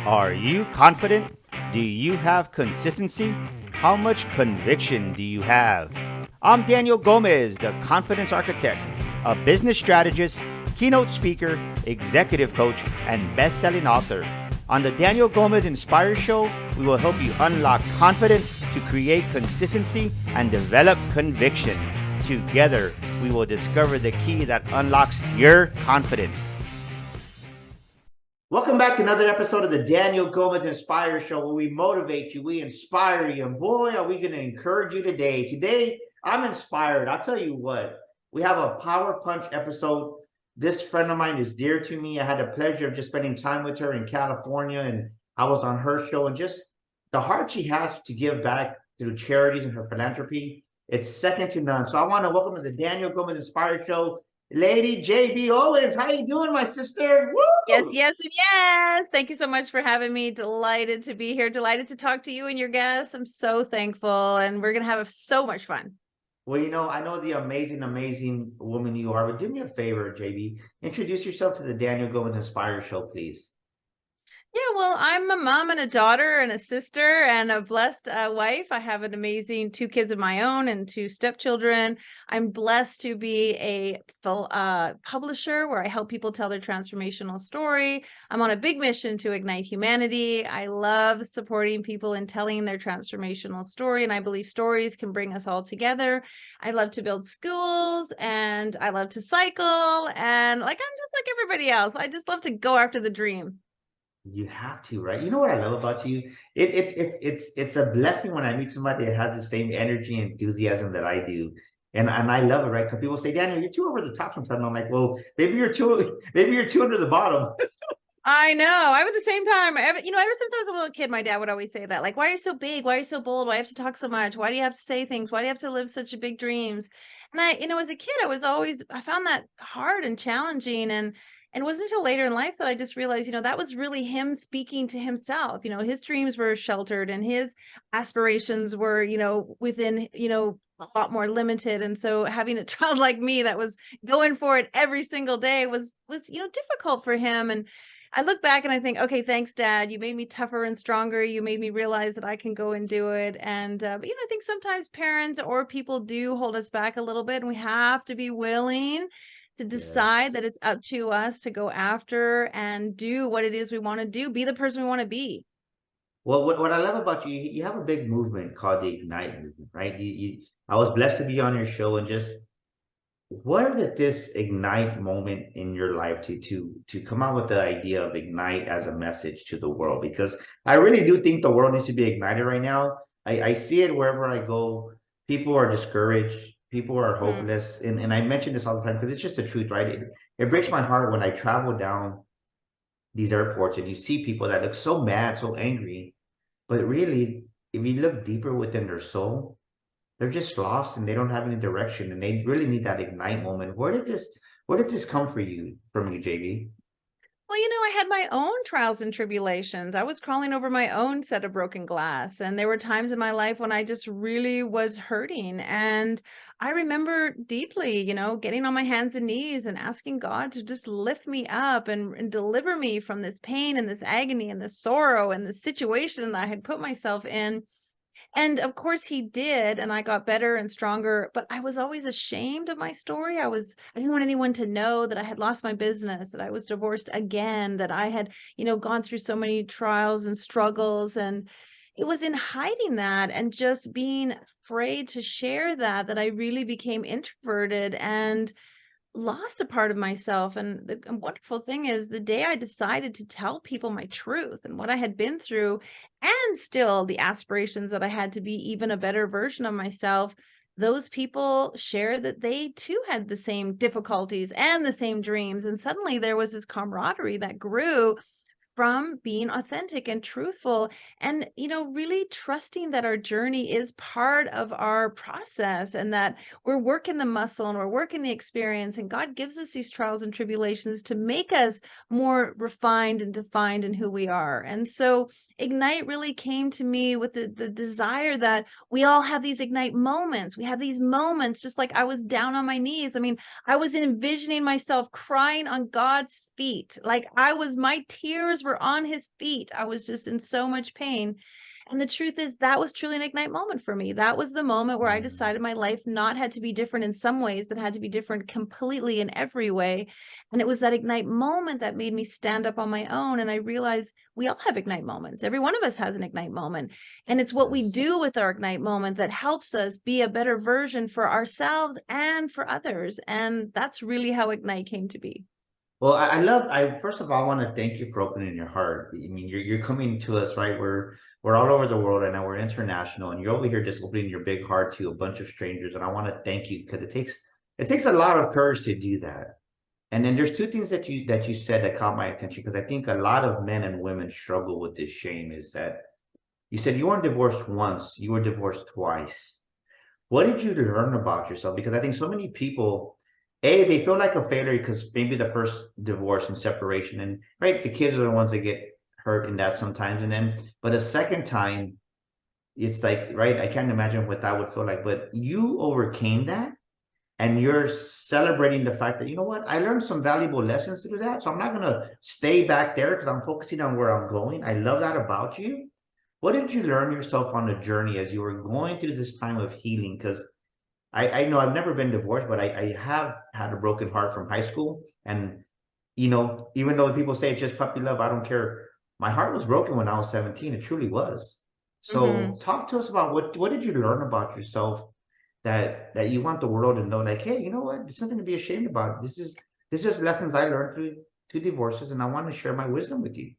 Are you confident? Do you have consistency? How much conviction do you have? I'm Daniel Gomez, the Confidence Architect, a business strategist, keynote speaker, executive coach, and best selling author. On the Daniel Gomez Inspire Show, we will help you unlock confidence to create consistency and develop conviction. Together, we will discover the key that unlocks your confidence. Welcome back to another episode of the Daniel Gomez Inspire Show, where we motivate you, we inspire you, and boy, are we going to encourage you today. Today, I'm inspired. I'll tell you what, we have a Power Punch episode. This friend of mine is dear to me. I had the pleasure of just spending time with her in California, and I was on her show, and just the heart she has to give back through charities and her philanthropy, it's second to none. So I want to welcome to the Daniel Gomez Inspire Show, Lady JB Owens. How you doing, my sister? Yes, Woo! yes, and yes. Thank you so much for having me. Delighted to be here. Delighted to talk to you and your guests. I'm so thankful, and we're going to have so much fun. Well, I know the amazing woman you are, but do me a favor, JB. Introduce yourself to the Daniel Gomez Inspire Show, please. Yeah, well, I'm a mom and a daughter and a sister and a blessed wife. I have an amazing two kids of my own and two stepchildren. I'm blessed to be a full publisher where I help people tell their transformational story. I'm on a big mission to ignite humanity. I love supporting people in telling their transformational story, and I believe stories can bring us all together. I love to build schools, and I love to cycle, and I'm just like everybody else. I just love to go after the dream. You have to, right? You know what I love about you? It's a blessing when I meet somebody that has the same energy and enthusiasm that I do. And I love it, right? Because people say, Daniel, you're too over the top sometimes. I'm like, well, maybe you're too under the bottom. I know. I'm at the same time. Ever since I was a little kid, my dad would always say that, like, why are you so big? Why are you so bold? Why do you have to talk so much? Why do you have to say things? Why do you have to live such big dreams? And as a kid, I found that hard and challenging. And it wasn't until later in life that I just realized, that was really him speaking to himself. His dreams were sheltered and his aspirations were, within, a lot more limited. And so having a child like me that was going for it every single day was, difficult for him. And I look back and I think, okay, thanks, Dad. You made me tougher and stronger. You made me realize that I can go and do it. And, I think sometimes parents or people do hold us back a little bit, and we have to be willing to decide Yes. that it's up to us to go after and do what it is we want to do, be the person we want to be. Well, what I love about you, you have a big movement called the Ignite movement, right? I was blessed to be on your show, and just where did this ignite moment in your life to come out with the idea of ignite as a message to the world? Because I really do think the world needs to be ignited right now. I see it wherever I go. People are discouraged, people are Hmm. hopeless, and I mention this all the time because it's just the truth, right? It breaks my heart when I travel down these airports and you see people that look so mad, so angry, but really, if you look deeper within their soul, they're just lost and they don't have any direction and they really need that ignite moment. Where did this come for you from you, JB? Well, I had my own trials and tribulations. I was crawling over my own set of broken glass. And there were times in my life when I just really was hurting. And I remember deeply, getting on my hands and knees and asking God to just lift me up and deliver me from this pain and this agony and this sorrow and the situation that I had put myself in. And of course he did, and I got better and stronger, but I was always ashamed of my story. I didn't want anyone to know that I had lost my business, that I was divorced again, that I had, gone through so many trials and struggles. And it was in hiding that and just being afraid to share that I really became introverted and lost a part of myself. And the wonderful thing is, the day I decided to tell people my truth and what I had been through, and still the aspirations that I had to be even a better version of myself, those people shared that they too had the same difficulties and the same dreams. And suddenly there was this camaraderie that grew from being authentic and truthful and really trusting that our journey is part of our process and that we're working the muscle and we're working the experience, and God gives us these trials and tribulations to make us more refined and defined in who we are. And so ignite really came to me with the desire that we all have these ignite moments. We have these moments, just like I was down on my knees. I mean, I was envisioning myself crying on God's feet. Like my tears hairs were on his feet. I was just in so much pain. And the truth is, that was truly an ignite moment for me. That was the moment where I Mm. decided my life not had to be different in some ways, but had to be different completely in every way. And it was that ignite moment that made me stand up on my own. And I realized we all have ignite moments. Every one of us has an ignite moment. And it's what we Yes. do with our ignite moment that helps us be a better version for ourselves and for others. And that's really how ignite came to be. Well, I first of all, I want to thank you for opening your heart. I mean, you're coming to us, right? We're all over the world right now. We're international, and you're over here just opening your big heart to a bunch of strangers. And I want to thank you because it takes a lot of courage to do that. And then there's two things that you said that caught my attention because I think a lot of men and women struggle with this shame. Is that you said you weren't divorced once, you were divorced twice. What did you learn about yourself? Because I think so many people, A, they feel like a failure because maybe the first divorce and separation, and right, the kids are the ones that get hurt in that sometimes. And then, but a second time, it's like, right, I can't imagine what that would feel like. But you overcame that and you're celebrating the fact that, you know what, I learned some valuable lessons through that. So I'm not going to stay back there because I'm focusing on where I'm going. I love that about you. What did you learn yourself on the journey as you were going through this time of healing? Because I know I've never been divorced, but I have had a broken heart from high school. And, even though people say it's just puppy love, I don't care. My heart was broken when I was 17. It truly was. So Mhm. talk to us about what did you learn about yourself that you want the world to know, like, hey, you know what? There's nothing to be ashamed about. This is lessons I learned through two divorces, and I want to share my wisdom with you.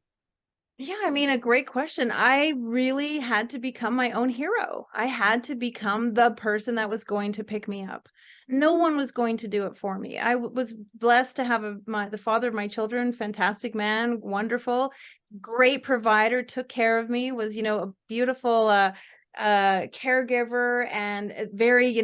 Yeah, I mean, a great question. I really had to become my own hero. I had to become the person that was going to pick me up. No one was going to do it for me. Was blessed to have the father of my children, fantastic man, wonderful, great provider, took care of me, was, a beautiful caregiver and a very,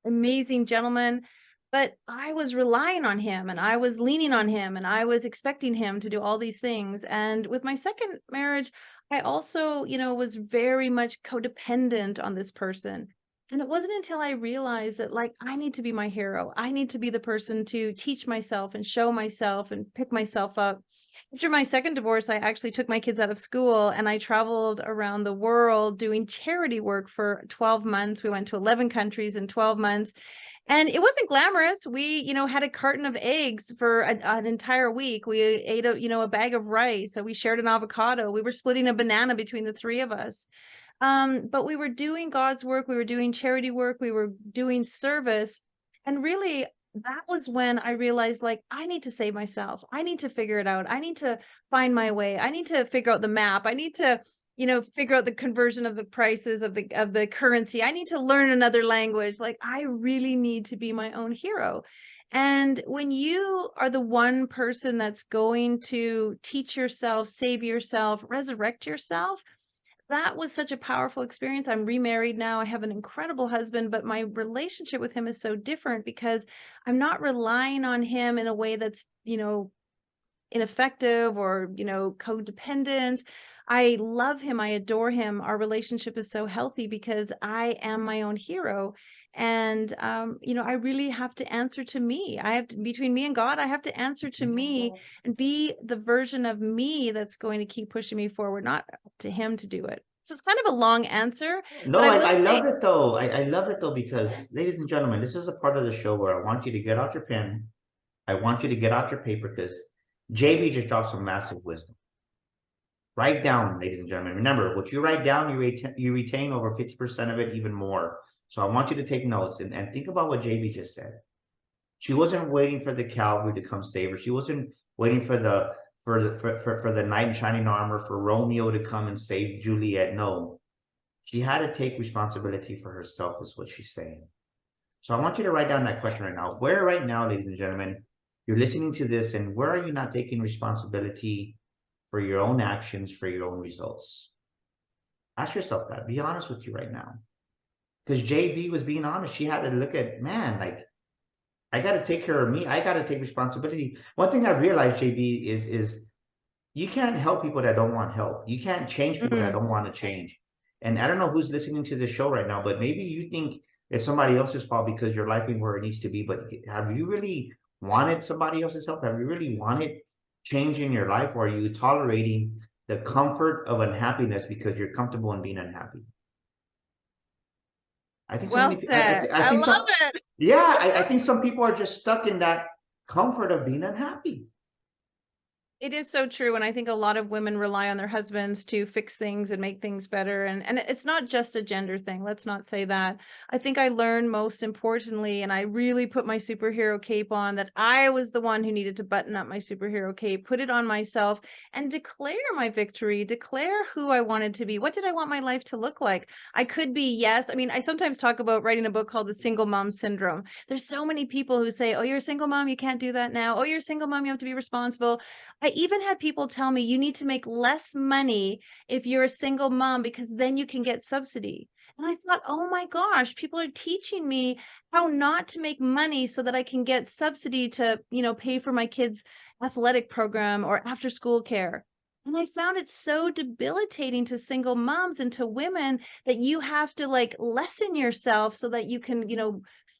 amazing gentleman. But I was relying on him and I was leaning on him and I was expecting him to do all these things. And with my second marriage, I also, was very much codependent on this person. And it wasn't until I realized that, like, I need to be my hero. I need to be the person to teach myself and show myself and pick myself up. After my second divorce, I actually took my kids out of school and I traveled around the world doing charity work for 12 months. We went to 11 countries in 12 months and it wasn't glamorous. We, had a carton of eggs for an entire week. We ate a bag of rice. So we shared an avocado. We were splitting a banana between the three of us. But we were doing God's work. We were doing charity work. We were doing service. And really, that was when I realized, like, I need to save myself. I need to figure it out. I need to find my way. I need to figure out the map. I need to, figure out the conversion of the prices of the currency. I need to learn another language. Like, I really need to be my own hero. And when you are the one person that's going to teach yourself, save yourself, resurrect yourself, that was such a powerful experience. I'm remarried now. I have an incredible husband, but my relationship with him is so different because I'm not relying on him in a way that's, ineffective or, codependent. I love him. I adore him. Our relationship is so healthy because I am my own hero. And, I really have to answer to me. Between me and God, I have to answer to me and be the version of me that's going to keep pushing me forward, not up to him to do it. So it's kind of a long answer, but No, I I, will I say, love it though. I love it though because, ladies and gentlemen, this is a part of the show where I want you to get out your pen. I want you to get out your paper because JB just dropped some massive wisdom. Write down, ladies and gentlemen. Remember, what you write down, you retain over 50% of it, even more. So I want you to take notes and think about what JB just said. She wasn't waiting for the cavalry to come save her. She wasn't waiting for the knight in shining armor, for Romeo to come and save Juliet. No, she had to take responsibility for herself, is what she's saying. So I want you to write down that question right now. Where right now, ladies and gentlemen, you're listening to this, and where are you not taking responsibility for your own actions, for your own results? Ask yourself that. Be honest with you right now. Because JB was being honest. She had to look at, man, like, I got to take care of me. I got to take responsibility. One thing I realized, JB, is you can't help people that don't want help. You can't change people that mm, don't want to change. And I don't know who's listening to this show right now, but maybe you think it's somebody else's fault because your life ain't where it needs to be. But have you really wanted somebody else's help? Have you really wanted changing your life, or are you tolerating the comfort of unhappiness because you're comfortable in being unhappy? I think so Well many, said. I I think love some, it. yeah, I think some people are just stuck in that comfort of being unhappy. It is so true, and I think a lot of women rely on their husbands to fix things and make things better, and it's not just a gender thing, let's not say that. I think I learned most importantly, and I really put my superhero cape on, that I was the one who needed to button up my superhero cape, put it on myself, and declare my victory, declare who I wanted to be. What did I want my life to look like? I could be, yes, I mean, I sometimes talk about writing a book called The Single Mom Syndrome. There's so many people who say, "Oh, you're a single mom, you can't do that now. Oh, you're a single mom, you have to be responsible." I even had people tell me you need to make less money if you're a single mom because then you can get subsidy. And I thought, oh my gosh, people are teaching me how not to make money so that I can get subsidy to, pay for my kids' athletic program or after school care. And I found it so debilitating to single moms and to women that you have to like lessen yourself so that you can,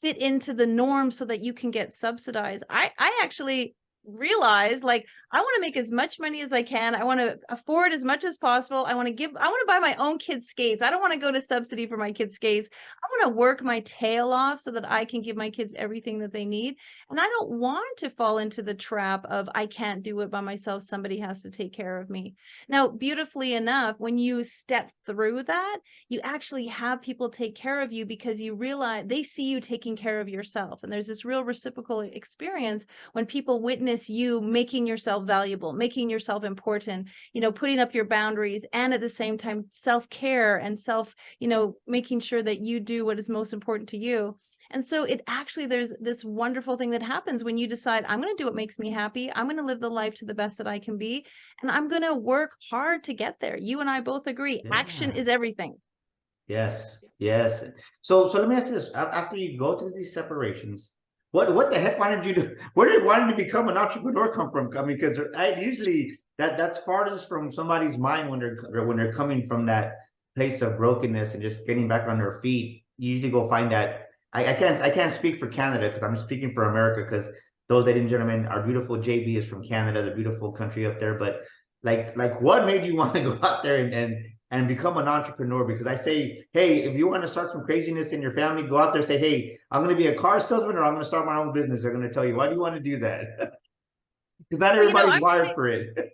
fit into the norm so that you can get subsidized. I actually realize like I want to make as much money as I can. I want to afford as much as possible. I want to buy my own kids skates. I don't want to go to subsidy for my kids skates. I want to work my tail off so that I can give my kids everything that they need. And I don't want to fall into the trap of I can't do it by myself. Somebody has to take care of me. Now, beautifully enough, when you step through that, you actually have people take care of you because you realize they see you taking care of yourself. And there's this real reciprocal experience when people witness you making yourself valuable, making yourself important, putting up your boundaries, and at the same time, self-care and making sure that you do what is most important to you. And so it actually, there's this wonderful thing that happens when you decide, I'm going to do what makes me happy. I'm going to live the life to the best that I can be. And I'm going to work hard to get there. You and I both agree. Action Yeah. is everything. Yes, yes. So let me ask you this: after you go through these separations, what the heck wanted you to? Where did wanting to become an entrepreneur come from? I mean, because I usually that's farthest from somebody's mind when they're coming from that place of brokenness and just getting back on their feet. You usually go find that. I can't speak for Canada because I'm speaking for America because those ladies and gentlemen, our beautiful JB is from Canada, the beautiful country up there. But like what made you want to go out there and become an entrepreneur? Because I say, hey, if you want to start some craziness in your family, go out there and say, hey, I'm going to be a car salesman or I'm going to start my own business. They're going to tell you, why do you want to do that? Because not Well, everybody's wired for it.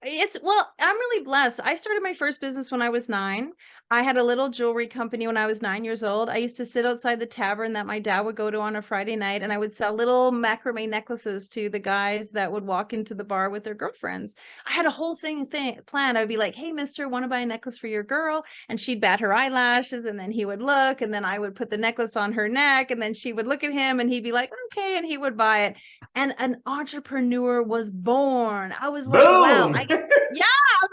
I'm really blessed. I started my first business when I was 9. I had a little jewelry company when I was 9 years old. I used to sit outside the tavern that my dad would go to on a Friday night, and I would sell little macrame necklaces to the guys that would walk into the bar with their girlfriends. I had a whole thing planned. I would be like, "Hey, mister, want to buy a necklace for your girl?" And she'd bat her eyelashes, and then he would look, and then I would put the necklace on her neck, and then she would look at him, and he'd be like, "Okay," and he would buy it. And an entrepreneur was born. I was like, wow, Boom. yeah,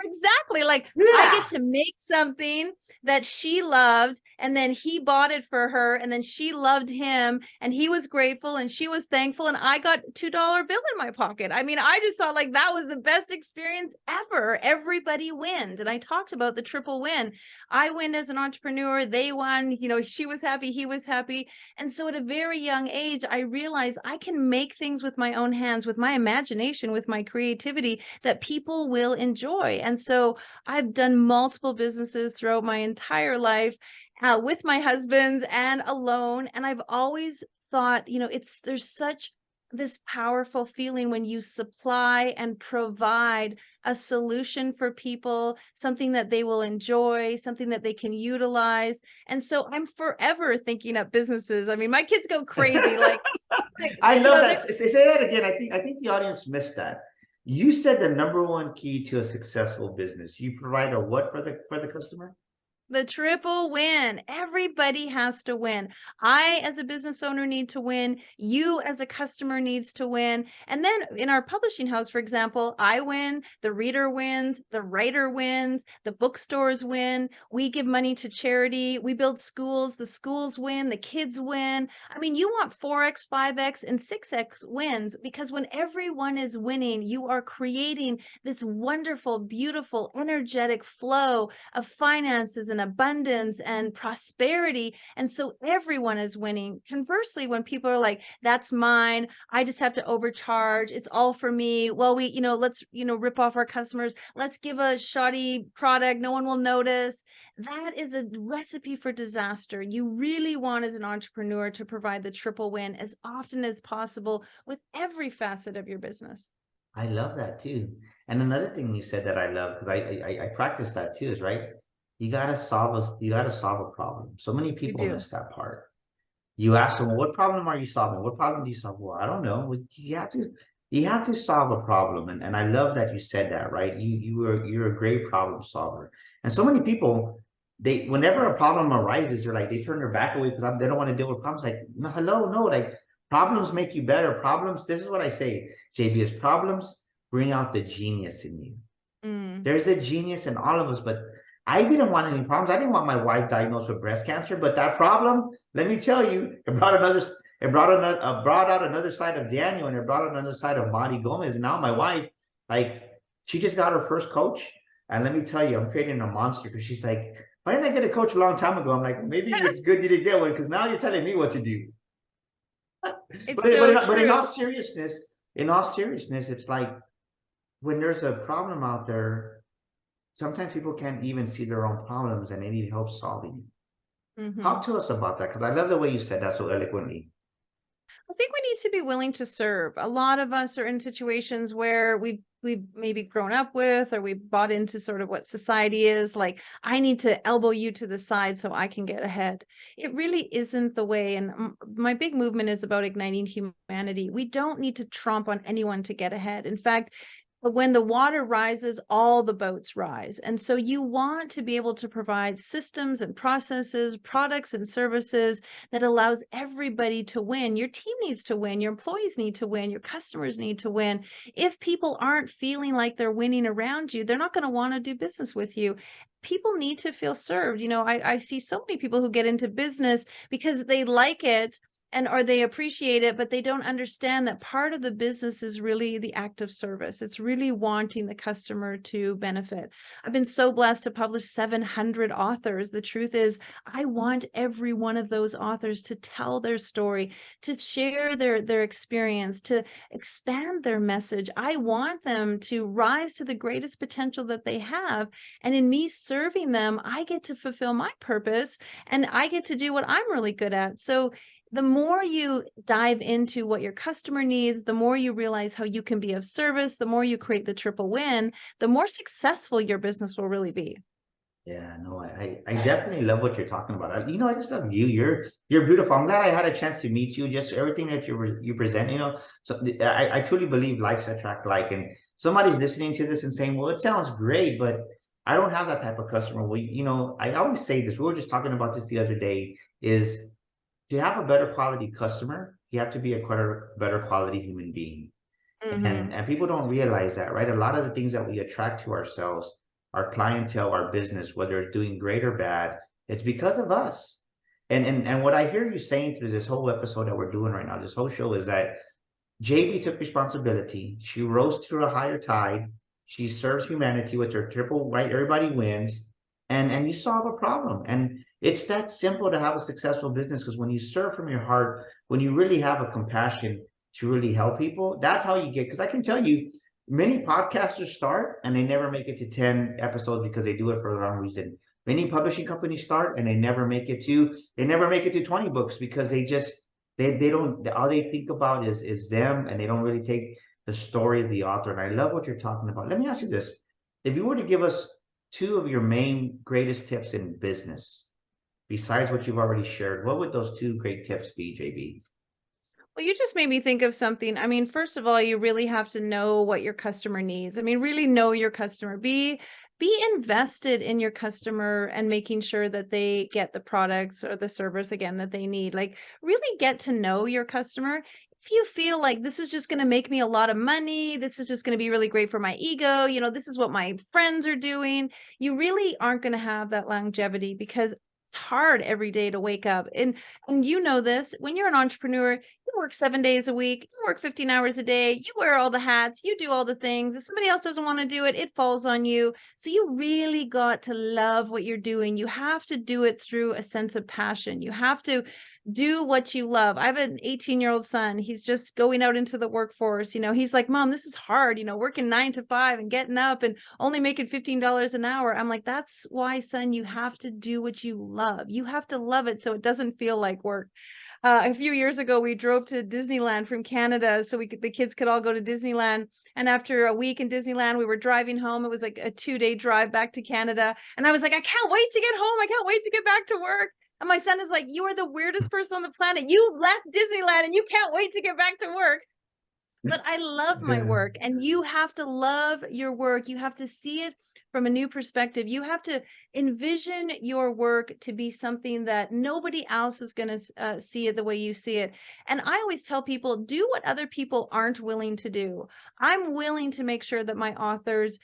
exactly. Like I get Yeah. to make something that she loved, and then he bought it for her, and then she loved him, and he was grateful, and she was thankful, and I got $2 bill in my pocket. I mean, I just saw like that was the best experience ever. Everybody wins. And I talked about the triple win. I win as an entrepreneur, they won, she was happy, he was happy. And so at a very young age, I realized I can make things with my own hands, with my imagination, with my creativity that people will enjoy. And so I've done multiple businesses throughout my entire life, with my husband and alone. And I've always thought, there's such this powerful feeling when you supply and provide a solution for people, something that they will enjoy, something that they can utilize. And so I'm forever thinking up businesses. I mean, my kids go crazy. Like, I love they're that. Say that again. I think the audience missed that. You said the number one key to a successful business. You provide a what for the customer? the triple win. Everybody has to win. I, as a business owner, need to win. You, as a customer, needs to win. And then in our publishing house, for example, I win, the reader wins, the writer wins, the bookstores win. We give money to charity. We build schools. The schools win. The kids win. I mean, you want 4x, 5x, and 6x wins because when everyone is winning, you are creating this wonderful, beautiful, energetic flow of finances and abundance and prosperity. And so everyone is winning. Conversely, when people are like, that's mine, I just have to overcharge, it's all for me. Well, let's, rip off our customers. Let's give a shoddy product. No one will notice. That is a recipe for disaster. You really want, as an entrepreneur, to provide the triple win as often as possible with every facet of your business. I love that too. And another thing you said that I love, because I practice that too, is right. You gotta solve a problem. So many You people do. miss that part. You ask them, well, what problem are you solving? What problem do you solve? Well, I don't know. Well, you have to solve a problem. And I love that you said that, right? You're a great problem solver. And so many people, whenever a problem arises, they're like, they turn their back away because they don't want to deal with problems. Like, no, hello, no, like problems make you better. Problems, this is what I say, JB, is problems bring out the genius in you. Mm. There's a genius in all of us, but I didn't want any problems. I didn't want my wife diagnosed with breast cancer, but that problem, let me tell you, brought out another side of Daniel, and it brought out another side of Mari Gomez. And now my wife, like, she just got her first coach. And let me tell you, I'm creating a monster because she's like, why didn't I get a coach a long time ago? I'm like, maybe it's good you didn't get one because now you're telling me what to do. It's so But true. in all seriousness, it's like when there's a problem out there, sometimes people can't even see their own problems and they need help solving it. Hmm. Talk to us about that because I love the way you said that so eloquently. I think we need to be willing to serve. A lot of us are in situations where we've maybe grown up with, or we bought into sort of what society is like. I need to elbow you to the side so I can get ahead. It really isn't the way. And my big movement is about igniting humanity. We don't need to tromp on anyone to get ahead. In fact, when the water rises, all the boats rise. And so you want to be able to provide systems and processes, products and services that allows everybody to win. Your team needs to win, your employees need to win, your customers need to win. If people aren't feeling like they're winning around you, they're not going to want to do business with you. People need to feel served. I see so many people who get into business because they like it and or they appreciate it, but they don't understand that part of the business is really the act of service. It's really wanting the customer to benefit. I've been so blessed to publish 700 authors. The truth is, I want every one of those authors to tell their story, to share their experience, to expand their message. I want them to rise to the greatest potential that they have. And in me serving them, I get to fulfill my purpose and I get to do what I'm really good at. So the more you dive into what your customer needs, the more you realize how you can be of service, the more you create the triple win, the more successful your business will really be. Yeah, no, I definitely love what you're talking about. I just love you. You're beautiful. I'm glad I had a chance to meet you. Just everything that you present, So I truly believe likes attract like, and somebody's listening to this and saying, "Well, it sounds great, but I don't have that type of customer." Well, I always say this. We were just talking about this the other day. Is to have a better quality customer, you have to be a better quality human being. And Mhm. and people don't realize that, right? A lot of the things that we attract to ourselves, our clientele, our business, whether it's doing great or bad, it's because of us. And what I hear you saying through this whole episode that we're doing right now, this whole show is that JB took responsibility. She rose to a higher tide. She serves humanity with her triple right. Everybody wins, and you solve a problem. And it's that simple to have a successful business because when you serve from your heart, when you really have a compassion to really help people, that's how you get. Because I can tell you, many podcasters start and they never make it to 10 episodes because they do it for the wrong reason. Many publishing companies start and they never make it to 20 books because they don't all they think about is them and they don't really take the story of the author. And I love what you're talking about. Let me ask you this. If you were to give us two of your main greatest tips in business, besides what you've already shared, what would those two great tips be, JB? Well, you just made me think of something. I mean, first of all, you really have to know what your customer needs. I mean, really know your customer. Be invested in your customer and making sure that they get the products or the service again that they need. Like really get to know your customer. If you feel like this is just going to make me a lot of money, this is just going to be really great for my ego, this is what my friends are doing, you really aren't going to have that longevity because it's hard every day to wake up. And you know this, when you're an entrepreneur, You work 7 days a week, you work 15 hours a day, you wear all the hats, you do all the things. If somebody else doesn't want to do it, it falls on you. So you really got to love what you're doing. You have to do it through a sense of passion. You have to do what you love. I have an 18-year-old son. He's just going out into the workforce. He's like, Mom, this is hard, working 9 to 5 and getting up and only making $15 an hour. I'm like, that's why, son, you have to do what you love. You have to love it so it doesn't feel like work. A few years ago, we drove to Disneyland from Canada so the kids could all go to Disneyland. And after a week in Disneyland, we were driving home. It was like a 2-day drive back to Canada. And I was like, I can't wait to get home. I can't wait to get back to work. And my son is like, you are the weirdest person on the planet. You left Disneyland and you can't wait to get back to work. But I love my work, and you have to love your work. You have to see it from a new perspective. You have to envision your work to be something that nobody else is going to see it the way you see it. And I always tell people, do what other people aren't willing to do. I'm willing to make sure that my authors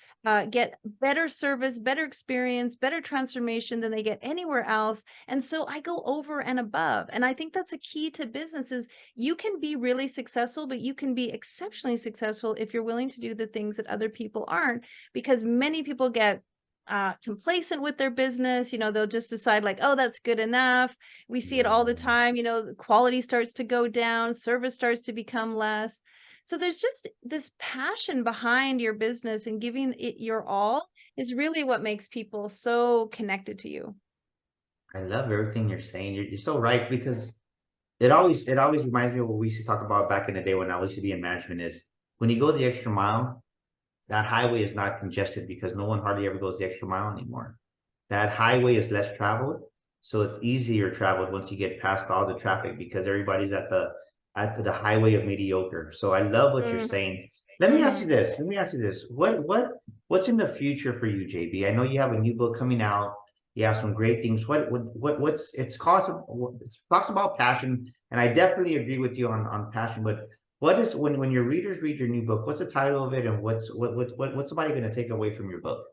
get better service, better experience, better transformation than they get anywhere else. And so I go over and above. And I think that's a key to business is you can be really successful, but you can be exceptionally successful if you're willing to do the things that other people aren't, because many people get complacent with their business. They'll just decide like, oh, that's good enough. We see it all the Yeah. time. The quality starts to go down, service starts to become less. So there's just this passion behind your business, and giving it your all is really what makes people so connected to you. I love everything you're saying. You're so right because it always reminds me of what we used to talk about back in the day when I used to be in management is when you go the extra mile, that highway is not congested because no one hardly ever goes the extra mile anymore. That highway is less traveled, so it's easier traveled once you get past all the traffic because everybody's at the highway of mediocre. So I love what you're Mhm, saying. Let me ask mhm. you this. Let me ask you this. What's in the future for you, JB? I know you have a new book coming out. You have some great things. What's it talks about passion, and I definitely agree with you on passion. But what is when your readers read your new book? What's the title of it, and what's somebody going to take away from your book?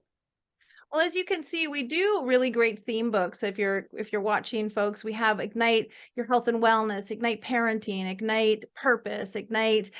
Well, as you can see, we do really great theme books. If you're watching, folks, we have Ignite Your Health and Wellness, Ignite Parenting, Ignite Purpose, Ignite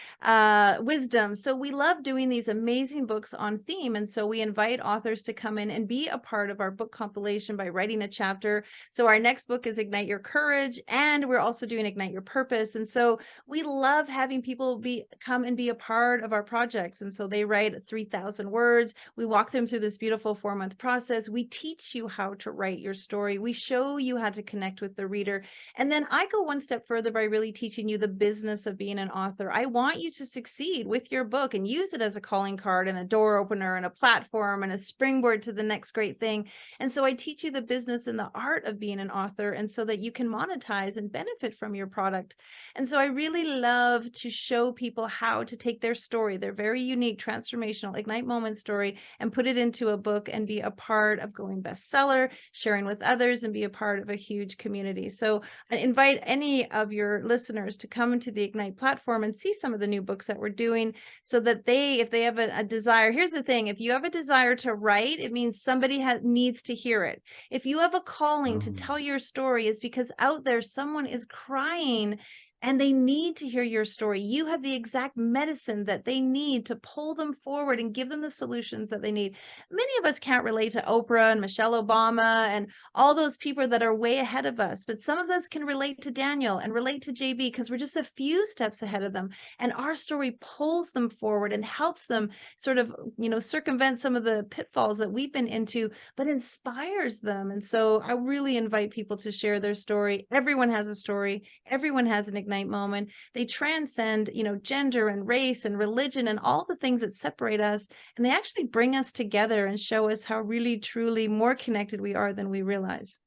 Wisdom. So we love doing these amazing books on theme, and so we invite authors to come in and be a part of our book compilation by writing a chapter. So our next book is Ignite Your Courage, and we're also doing Ignite Your Purpose. And so we love having people come and be a part of our projects. And so they write 3,000 words. We walk them through this beautiful 4-month process. We teach you how to write your story. We show you how to connect with the reader. And then I go one step further by really teaching you the business of being an author. I want you to succeed with your book and use it as a calling card and a door opener and a platform and a springboard to the next great thing. And so I teach you the business and the art of being an author, and so that you can monetize and benefit from your product. And so I really love to show people how to take their story, their very unique, transformational, ignite moment story, and put it into a book and be a part of going bestseller, sharing with others, and be a part of a huge community. So I invite any of your listeners to come into the Ignite platform and see some of the new books that we're doing so that if they have a desire, here's the thing, if you have a desire to write, it means somebody needs to hear it. If you have a calling to tell Mm. your story, it's because out there someone is crying and they need to hear your story. You have the exact medicine that they need to pull them forward and give them the solutions that they need. Many of us can't relate to Oprah and Michelle Obama and all those people that are way ahead of us, but some of us can relate to Daniel and relate to JB because we're just a few steps ahead of them. And our story pulls them forward and helps them sort of, circumvent some of the pitfalls that we've been into, but inspires them. And so I really invite people to share their story. Everyone has a story. Everyone has an ignite moment. They transcend, gender and race and religion and all the things that separate us. And they actually bring us together and show us how really, truly more connected we are than we realize.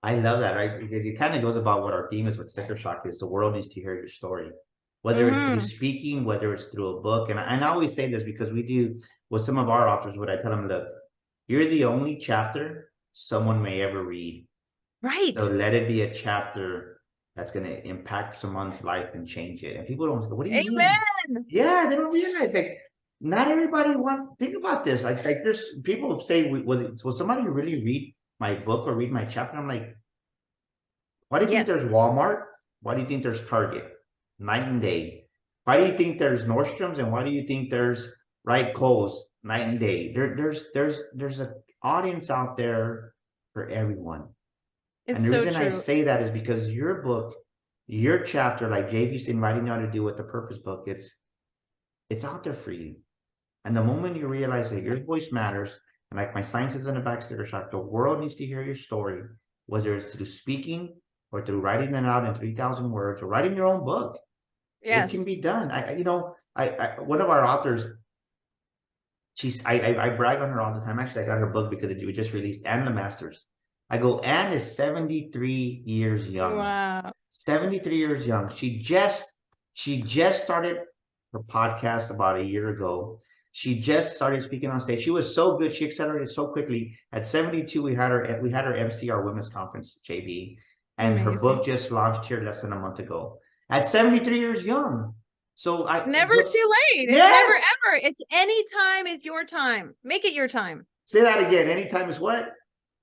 I love that, right? Because it kind of goes about what our theme is with Sticker Shock is the world needs to hear your story, whether it's through Hmm. speaking, whether it's through a book. And I always say this because we do with some of our authors, what I tell them, look, you're the only chapter someone may ever read. So Right. let it be a chapter that's going to impact someone's life and change it. And people don't go, what do you mean? Amen. Yeah, they don't realize like not everybody think about this. Like there's people say, will somebody really read my book or read my chapter? I'm like, why do you think Yes. there's Walmart? Why do you think there's Target? night and day. Why do you think there's Nordstrom's and why do you think there's Right Kohl's night and day? There's an audience out there for everyone. And It's the so reason I true. say that is because your book, your chapter, like JV's inviting you to do with the purpose book, it's out there for you. And the moment you realize that your voice matters, and like my sign says in the back sticker shock, the world needs to hear your story, whether it's through speaking or through writing it out in 3,000 words or writing your own book. It can Yes. be done. One of our authors, I brag on her all the time. Actually, I got her book because we just released Anne the Masters. I go, Anne is 73 years young. Wow. 73 years young. She just started her podcast about a year ago. She just started speaking on stage. She was so good. She accelerated so quickly. At 72, we had her MC our women's conference, JB, and her Amazing. book just launched here less than a month ago. At 73 years young. So It's never too late. It's never yes. ever. It's any time is your time. Make it your time. Say that again. Anytime is what?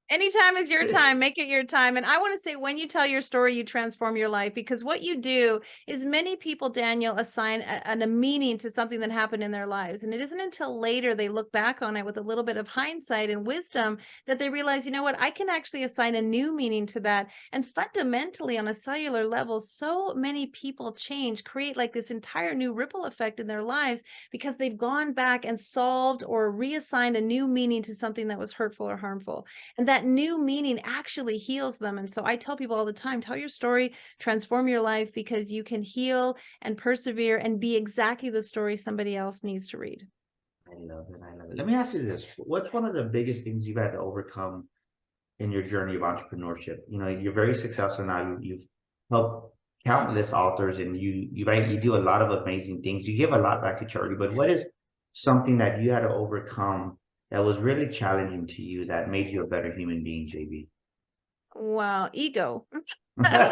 Anytime is your time. Make it your time. And I want to say, when you tell your story, you transform your life, because what you do is, many people, Daniel, assign a meaning to something that happened in their lives. And it isn't until later they look back on it with a little bit of hindsight and wisdom that they realize, you know what, I can actually assign a new meaning to that. And fundamentally, on a cellular level, so many people change, create like this entire new ripple effect in their lives because they've gone back and solved or reassigned a new meaning to something that was hurtful or harmful. And that new meaning actually heals them. And so I tell people all the time, tell your story, transform your life, because you can heal and persevere and be exactly the story somebody else needs to read. I love it. I love it. Let me ask you this. What's one of the biggest things you've had to overcome in your journey of entrepreneurship? You're very successful now. You've helped countless authors, and you do a lot of amazing things. You give a lot back to charity. But what is something that you had to overcome that was really challenging to you that made you a better human being, JB? Well, ego.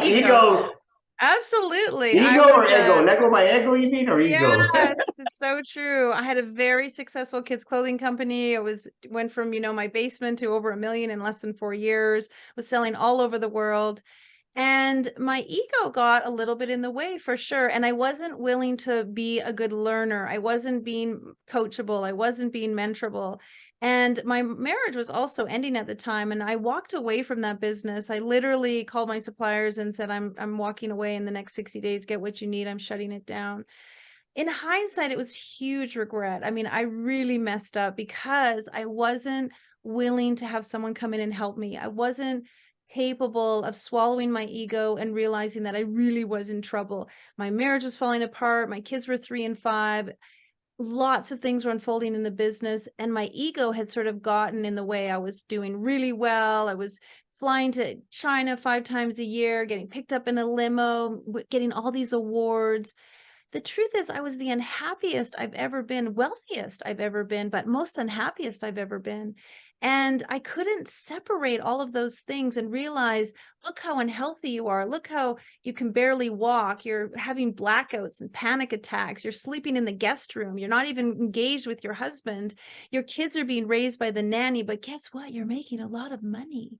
Ego, Absolutely. I ego or was ego? Let go my ego, you mean, or ego? Yes, it's so true. I had a very successful kids clothing company. Went from, my basement to over 1 million in less than 4 years, was selling all over the world. And my ego got a little bit in the way, for sure. And I wasn't willing to be a good learner. I wasn't being coachable. I wasn't being mentorable. And my marriage was also ending at the time. And I walked away from that business. I literally called my suppliers and said, I'm walking away in the next 60 days. Get what you need. I'm shutting it down. In hindsight, it was huge regret. I mean, I really messed up because I wasn't willing to have someone come in and help me. I wasn't capable of swallowing my ego and realizing that I really was in trouble. My marriage was falling apart. My kids were 3 and 5. Lots of things were unfolding in the business, and my ego had sort of gotten in the way. I was doing really well. I was flying to China 5 times a year, getting picked up in a limo, getting all these awards. The truth is, I was the unhappiest I've ever been, wealthiest I've ever been, but most unhappiest I've ever been. And I couldn't separate all of those things and realize, look how unhealthy you are. Look how you can barely walk. You're having blackouts and panic attacks. You're sleeping in the guest room. You're not even engaged with your husband. Your kids are being raised by the nanny, but guess what? You're making a lot of money.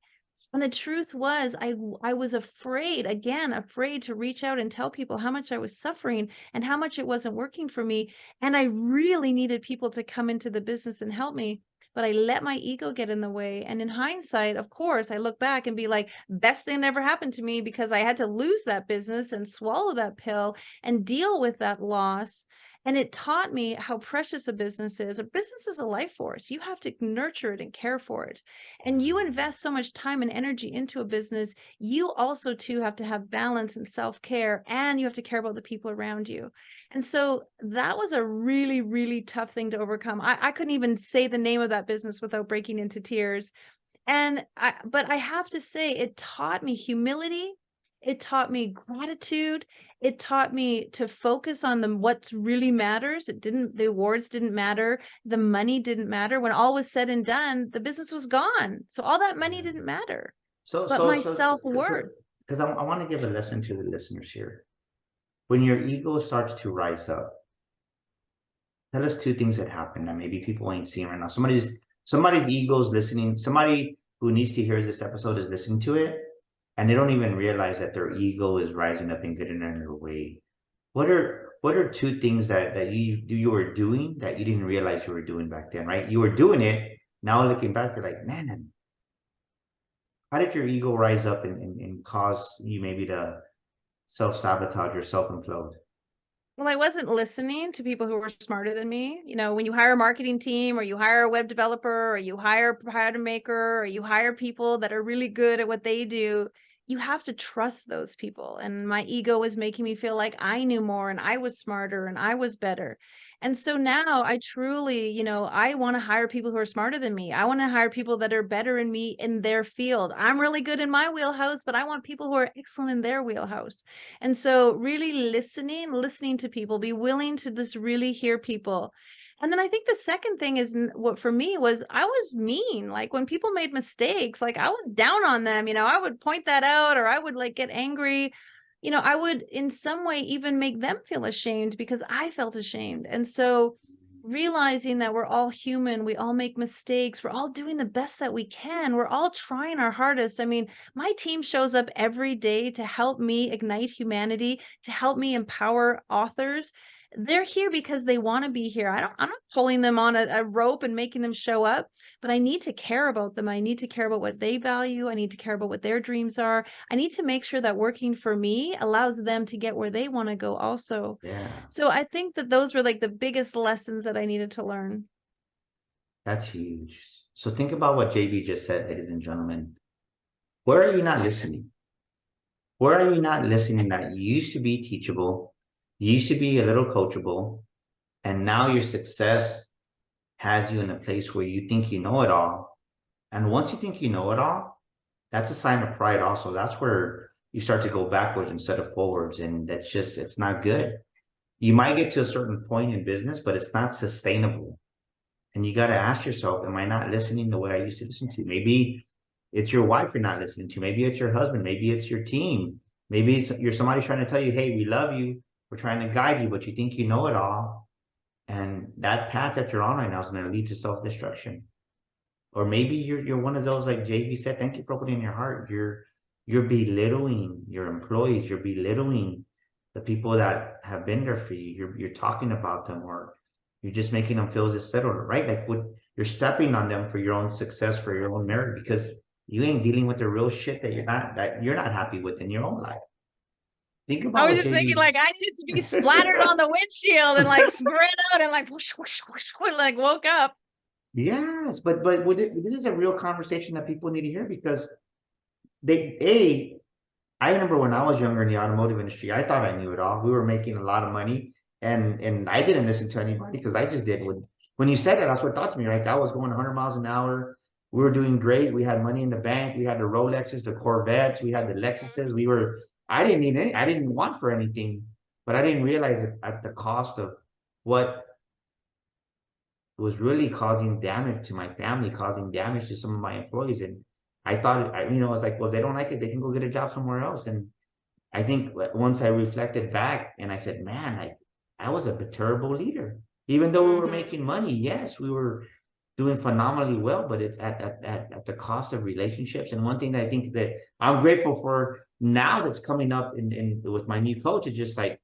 And the truth was, I was afraid, again, afraid to reach out and tell people how much I was suffering and how much it wasn't working for me. And I really needed people to come into the business and help me. But I let my ego get in the way. And in hindsight, of course, I look back and be like, best thing that ever happened to me, because I had to lose that business and swallow that pill and deal with that loss. And it taught me how precious a business is. A business is a life force. You have to nurture it and care for it. And you invest so much time and energy into a business, you also too have to have balance and self-care, and you have to care about the people around you. And so that was a really, really tough thing to overcome. I couldn't even say the name of that business without breaking into tears. But I have to say, it taught me humility. It taught me gratitude. It taught me to focus on what really matters. The awards didn't matter. The money didn't matter. When all was said and done, the business was gone. So all that money didn't matter, So, but so, my so, self-worth. because I want to give a lesson to the listeners here. When your ego starts to rise up, tell us two things that happen that maybe people ain't seeing right now. Somebody's ego is listening. Somebody who needs to hear this episode is listening to it, and they don't even realize that their ego is rising up and getting in their way. what are two things that you were doing that you didn't realize you were doing back then, right? You were doing it. Now looking back, you're like, man, how did your ego rise up and cause you maybe to self-sabotage or self-implode? Well, I wasn't listening to people who were smarter than me. You know, when you hire a marketing team or you hire a web developer or you hire a pattern maker or you hire people that are really good at what they do, you have to trust those people. And my ego was making me feel like I knew more and I was smarter and I was better. And so now I truly, I want to hire people who are smarter than me. I want to hire people that are better than me in their field. I'm really good in my wheelhouse, but I want people who are excellent in their wheelhouse. And so really listening to people, be willing to just really hear people. And then I think the second thing is what for me was I was mean. Like when people made mistakes, like I was down on them, I would point that out or I would like get angry. I would in some way even make them feel ashamed because I felt ashamed. And so realizing that we're all human, we all make mistakes, we're all doing the best that we can, we're all trying our hardest. I mean, my team shows up every day to help me ignite humanity, to help me empower authors. They're here because they want to be here. I'm not pulling them on a rope and making them show up, but I need to care about them. I need to care about what they value. I need to care about what their dreams are. I need to make sure that working for me allows them to get where they want to go also. Yeah, So I think that those were like the biggest lessons that I needed to learn. that's huge. So think about what JB just said, ladies and gentlemen. Where are you not listening? Where are you not listening that you used to be teachable, you used to be a little coachable, and now your success has you in a place where you think you know it all. And once you think you know it all, that's a sign of pride also. That's where you start to go backwards instead of forwards. And that's just, it's not good. You might get to a certain point in business, but it's not sustainable. And you got to ask yourself, am I not listening the way I used to listen to? Maybe it's your wife you're not listening to. Maybe it's your husband. Maybe it's your team. Maybe you're somebody trying to tell you, hey, we love you. We're trying to guide you, but you think you know it all. And that path that you're on right now is going to lead to self-destruction. Or maybe you're one of those, like JV said, thank you for opening your heart. You're belittling your employees, you're belittling the people that have been there for you. You're talking about them, or you're just making them feel settled, right? Like you're stepping on them for your own success, for your own merit, because you ain't dealing with the real shit that you're not happy with in your own life. Think I about was what just thinking like JV's. I needed to be splattered on the windshield and like spread out and like whoosh, whoosh, whoosh, whoosh, like woke up. Yes, but this is a real conversation that people need to hear, because I remember when I was younger in the automotive industry, I thought I knew it all. We were making a lot of money, and I didn't listen to anybody because I just did when you said it, that's what thought to me, right? I was going 100 miles an hour. We were doing great. We had money in the bank. We had the Rolexes, the Corvettes. We had the Lexuses. I didn't need any. I didn't want for anything, but I didn't realize it at the cost of what was really causing damage to my family, causing damage to some of my employees. And I thought, I was like, well, they don't like it. They can go get a job somewhere else. And I think once I reflected back and I said, man, I was a terrible leader. Even though we were Hmm. making money, yes, we were doing phenomenally well, but it's at the cost of relationships. And one thing that I think that I'm grateful for now that's coming up in with my new coach is just like,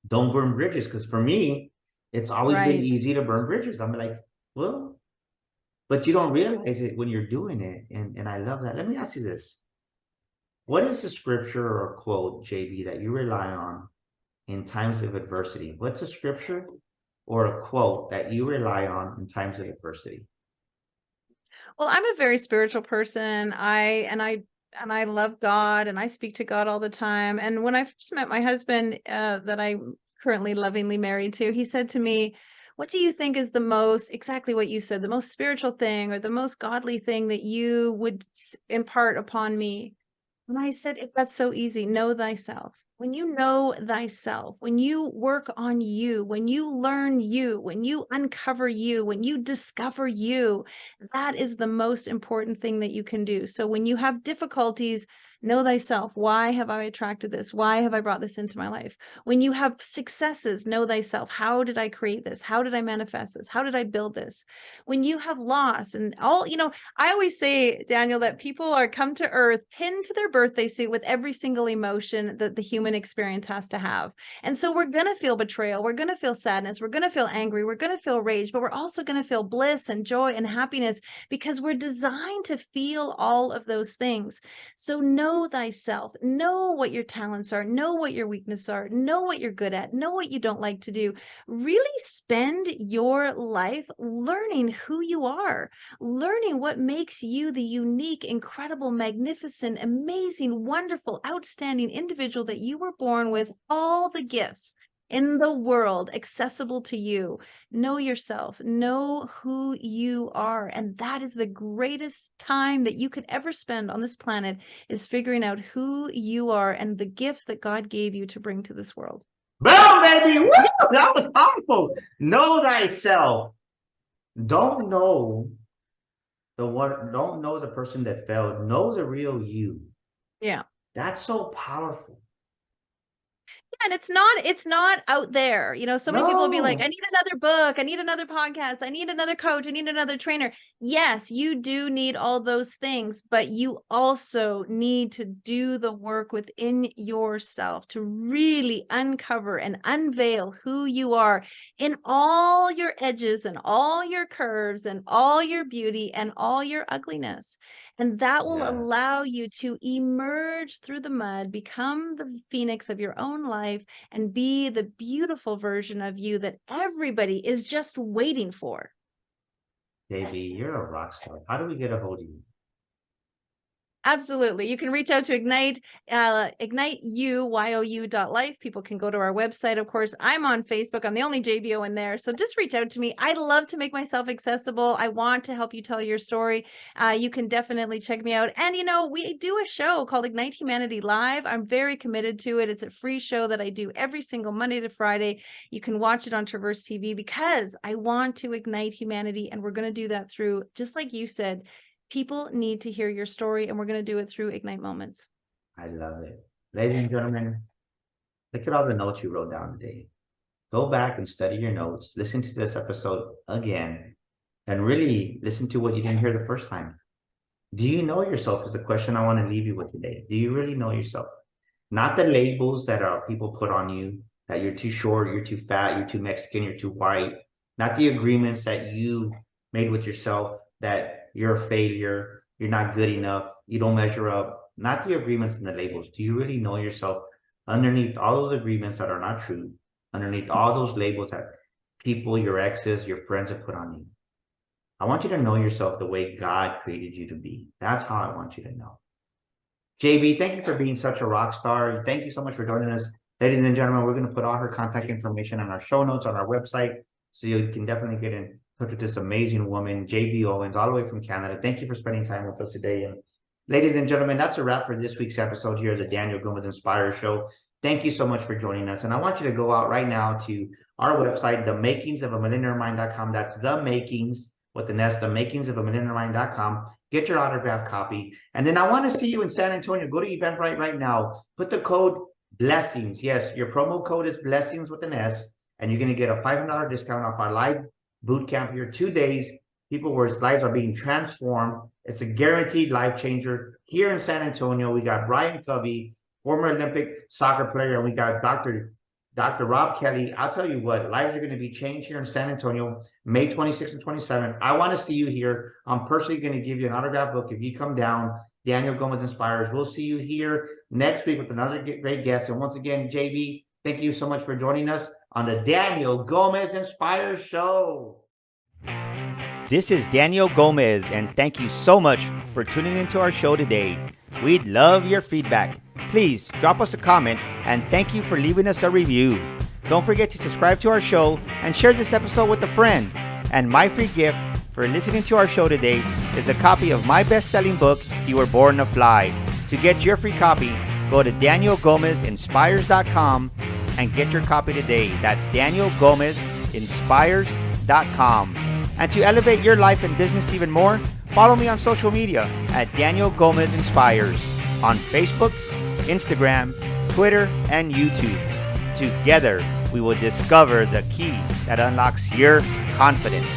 don't burn bridges. Because for me, it's always been Right. easy to burn bridges. I'm like, well, but you don't realize it when you're doing it. And I love that. Let me ask you this. What is the scripture or quote, JB, that you rely on in times of adversity? What's a scripture or a quote that you rely on in times of adversity? Well, I'm a very spiritual person. I love God and I speak to God all the time. And when I first met my husband, that I'm currently lovingly married to, he said to me, "What do you think is the most exactly what you said, the most spiritual thing or the most godly thing that you would impart upon me?" And I said, "If that's so easy, know thyself." When you know thyself, when you work on you, when you learn you, when you uncover you, when you discover you, that is the most important thing that you can do. So when you have difficulties, Know thyself. Why have I attracted this? Why have I brought this into my life? When you have successes, know thyself. How did I create this? How did I manifest this? How did I build this? When you have loss and all, I always say, Daniel, that people are come to earth pinned to their birthday suit with every single emotion that the human experience has to have. And so we're going to feel betrayal. We're going to feel sadness. We're going to feel angry. We're going to feel rage, but we're also going to feel bliss and joy and happiness because we're designed to feel all of those things. So know thyself, know what your talents are, know what your weaknesses are, know what you're good at, know what you don't like to do. Really spend your life learning who you are, learning what makes you the unique, incredible, magnificent, amazing, wonderful, outstanding individual that you were born with, all the gifts in the world accessible to you. Know yourself, know who you are. And that is the greatest time that you could ever spend on this planet, is figuring out who you are and the gifts that God gave you to bring to this world. Boom, baby. Woo! That was powerful. Know thyself. Don't know the person that failed. Know the real you. Yeah. That's so powerful. And it's not out there. So many people will be like, I need another book, I need another podcast, I need another coach, I need another trainer. Yes, you do need all those things, but you also need to do the work within yourself to really uncover and unveil who you are in all your edges and all your curves and all your beauty and all your ugliness. And that will allow you to emerge through the mud, become the phoenix of your own life, and be the beautiful version of you that everybody is just waiting for. JB, you're a rock star. How do we get a hold of you? Absolutely. You can reach out to Ignite, igniteyou.life. People can go to our website. Of course, I'm on Facebook. I'm the only JBO in there. So just reach out to me. I'd love to make myself accessible. I want to help you tell your story. You can definitely check me out. And, we do a show called Ignite Humanity Live. I'm very committed to it. It's a free show that I do every single Monday to Friday. You can watch it on Traverse TV because I want to ignite humanity. And we're going to do that through, just like you said, people need to hear your story, and we're going to do it through Ignite Moments. I love it. Ladies and gentlemen, look at all the notes you wrote down today. Go back and study your notes. Listen to this episode again, and really listen to what you didn't hear the first time. Do you know yourself is the question I want to leave you with today. Do you really know yourself? Not the labels that people put on you, that you're too short, you're too fat, you're too Mexican, you're too white. Not the agreements that you made with yourself that you're a failure, you're not good enough, you don't measure up. Not the agreements and the labels. Do you really know yourself underneath all those agreements that are not true, underneath all those labels that people, your exes, your friends have put on you? I want you to know yourself the way God created you to be. That's how I want you to know. JB, thank you for being such a rock star. Thank you so much for joining us. Ladies and gentlemen, we're going to put all her contact information on our show notes on our website, so you can definitely get in touch with this amazing woman, JB Owens, all the way from Canada. Thank you for spending time with us today. And ladies and gentlemen, that's a wrap for this week's episode here of the Daniel Gomez Inspire Show. Thank you so much for joining us. And I want you to go out right now to our website, themakingsofamillionairemind.com. That's the makings with an S, themakingsofamillionairemind.com. Get your autographed copy. And then I want to see you in San Antonio. Go to Eventbrite right now. Put the code BLESSINGS. Yes, your promo code is BLESSINGS with an S. And you're going to get a $500 discount off our live boot camp here, 2 days. People whose lives are being transformed. It's a guaranteed life changer. Here in San Antonio, we got Brian Covey, former Olympic soccer player, and we got Dr. Rob Kelly. I'll tell you what, lives are going to be changed here in San Antonio, May 26th and 27th. I want to see you here. I'm personally going to give you an autograph book if you come down. Daniel Gomez Inspires. We'll see you here next week with another great guest. And once again, JB, thank you so much for joining us on the Daniel Gomez Inspires Show. This is Daniel Gomez, and thank you so much for tuning into our show today. We'd love your feedback. Please drop us a comment, and thank you for leaving us a review. Don't forget to subscribe to our show and share this episode with a friend. And my free gift for listening to our show today is a copy of my best-selling book, You Were Born to Fly. To get your free copy, go to DanielGomezInspires.com and get your copy today. That's DanielGomezInspires.com. And to elevate your life and business even more, follow me on social media at Daniel Gomez Inspires. on Facebook, Instagram, Twitter, and YouTube. Together, we will discover the key that unlocks your confidence.